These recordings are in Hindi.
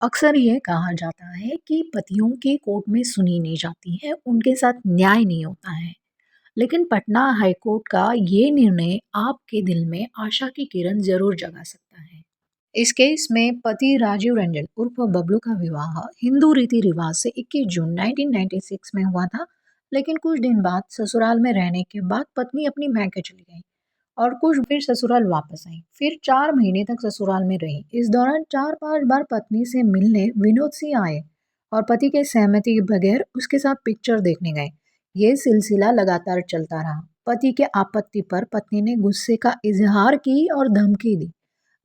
अक्सर ये कहा जाता है कि पतियों की कोर्ट में सुनी नहीं जाती है, उनके साथ न्याय नहीं होता है। लेकिन पटना हाईकोर्ट का ये निर्णय आपके दिल में आशा की किरण जरूर जगा सकता है। इस केस में पति राजीव रंजन उर्फ बबलू का विवाह हिंदू रीति रिवाज से 21 जून 1996 में हुआ था। लेकिन कुछ दिन बाद ससुराल में रहने के बाद पत्नी अपनी मायके चली गई और कुछ फिर ससुराल वापस आई। फिर 4 महीने तक ससुराल में रही। इस दौरान 4-5 बार पत्नी से मिलने विनोद सिंह आए और पति के सहमति के बगैर उसके साथ पिक्चर देखने गए। ये सिलसिला लगातार चलता रहा। पति के आपत्ति पर पत्नी ने गुस्से का इजहार की और धमकी दी।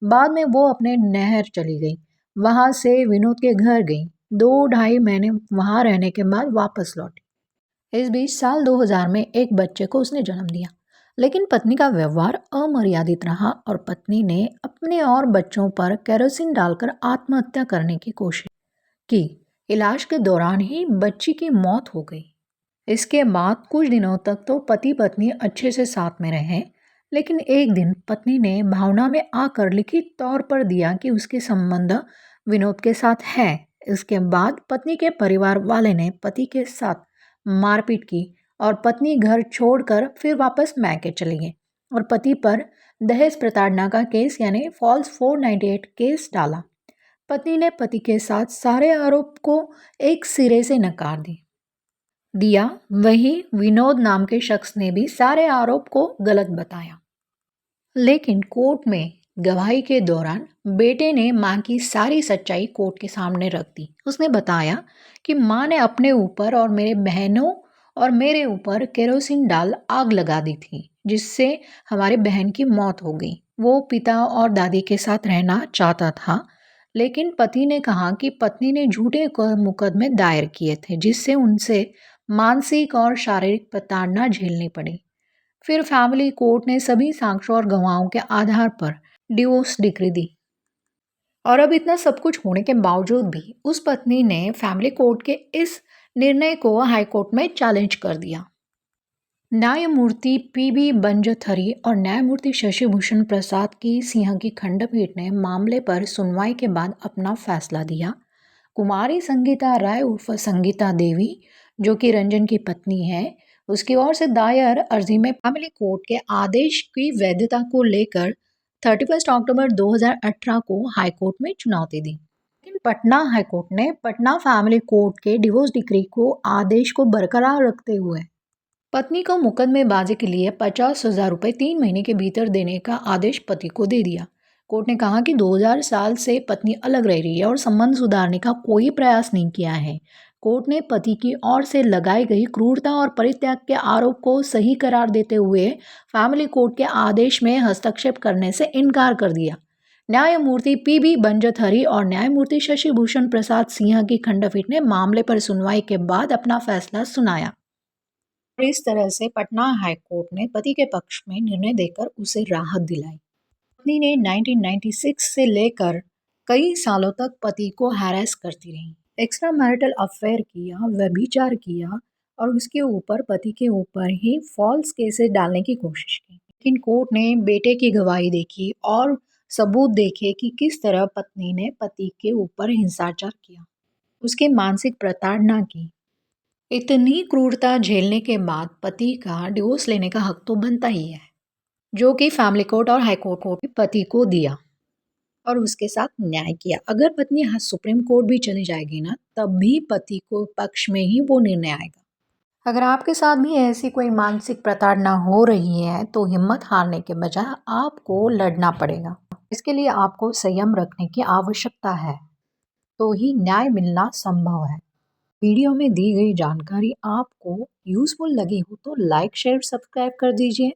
बाद में वो अपने नहर चली गई। वहां से विनोद के घर गई। 2-2.5 महीने वहां रहने के बाद वापस लौटी। इस बीच साल 2000 में एक बच्चे को उसने जन्म दिया। लेकिन पत्नी का व्यवहार अमर्यादित रहा और पत्नी ने अपने और बच्चों पर केरोसिन डालकर आत्महत्या करने की कोशिश की। इलाज के दौरान ही बच्ची की मौत हो गई। इसके बाद कुछ दिनों तक तो पति पत्नी अच्छे से साथ में रहे। लेकिन एक दिन पत्नी ने भावना में आकर लिखित तौर पर दिया कि उसके संबंध विनोद के साथ है। इसके बाद पत्नी के परिवार वाले ने पति के साथ मारपीट की और पत्नी घर छोड़कर फिर वापस मायके चली गई और पति पर दहेज प्रताड़ना का केस यानी फॉल्स 498 केस डाला। पत्नी ने पति के साथ सारे आरोप को एक सिरे से नकार दिया। वही विनोद नाम के शख्स ने भी सारे आरोप को गलत बताया। लेकिन कोर्ट में गवाही के दौरान बेटे ने मां की सारी सच्चाई कोर्ट के सामने रख दी। उसने बताया कि मां ने अपने ऊपर और मेरे बहनों और मेरे ऊपर केरोसिन डाल आग लगा दी थी, जिससे हमारे बहन की मौत हो गई। वो पिता और दादी के साथ रहना चाहता था। लेकिन पति ने कहा कि पत्नी ने झूठे मुकदमे दायर किए थे, जिससे उनसे मानसिक और शारीरिक प्रताड़ना झेलनी पड़ी। फिर फैमिली कोर्ट ने सभी साक्ष्यों और गवाहों के आधार पर डिवोर्स डिक्री दी। और अब इतना सब कुछ होने के बावजूद भी उस पत्नी ने फैमिली कोर्ट के इस निर्णय को हाई कोर्ट में चैलेंज कर दिया। न्यायमूर्ति पीबी बंजथरी और न्यायमूर्ति शशिभूषण प्रसाद की सिंह की खंडपीठ ने मामले पर सुनवाई के बाद अपना फैसला दिया। कुमारी संगीता राय उर्फ संगीता देवी, जो कि रंजन की पत्नी है, उसकी ओर से दायर अर्जी में फैमिली कोर्ट के आदेश की वैधता को लेकर 31 अक्टूबर 2018 को हाईकोर्ट में चुनौती दी। लेकिन पटना हाईकोर्ट ने पटना फैमिली कोर्ट के डिवोर्स डिक्री को आदेश को बरकरार रखते हुए पत्नी को मुकदमेबाजी के लिए 50,000 रुपये 3 महीने के भीतर देने का आदेश पति को दे दिया। कोर्ट ने कहा कि 2000 साल से पत्नी अलग रह रही है और संबंध सुधारने का कोई प्रयास नहीं किया है। कोर्ट ने पति की ओर से लगाई गई क्रूरता और परित्याग के आरोप को सही करार देते हुए फैमिली कोर्ट के आदेश में हस्तक्षेप करने से इनकार कर दिया। न्यायमूर्ति पीबी बंजथरी और न्यायमूर्ति शशिभूषण प्रसाद सिंह की खंडपीठ ने मामले पर सुनवाई के बाद अपना फैसला सुनाया। और इस तरह से पटना हाईकोर्ट ने पति के पक्ष में निर्णय देकर उसे राहत दिलाई। पत्नी ने 1996 से लेकर कई सालों तक पति को हैरेस करती रही, एक्स्ट्रा मैरिटल अफेयर किया, व्यभिचार किया और उसके ऊपर पति के ऊपर ही फॉल्स केसेस डालने की कोशिश की। लेकिन कोर्ट ने बेटे की गवाही देखी और सबूत देखे कि किस तरह पत्नी ने पति के ऊपर हिंसाचार किया, उसकी मानसिक प्रताड़ना की। इतनी क्रूरता झेलने के बाद पति का डिवोर्स लेने का हक तो बनता ही है, जो कि फैमिली कोर्ट और हाई कोर्ट ने पति को दिया और उसके साथ न्याय किया। अगर पत्नी सुप्रीम कोर्ट भी चली जाएगी ना, तब भी पति को पक्ष में ही वो निर्णय आएगा। अगर आपके साथ भी ऐसी कोई मानसिक प्रताड़ना हो रही है तो हिम्मत हारने के बजाय आपको लड़ना पड़ेगा। इसके लिए आपको संयम रखने की आवश्यकता है, तो ही न्याय मिलना संभव है। वीडियो में दी गई जानकारी आपको यूजफुल लगी हो तो लाइक शेयर सब्सक्राइब कर दीजिए।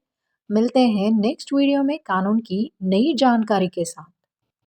मिलते हैं नेक्स्ट वीडियो में कानून की नई जानकारी के साथ।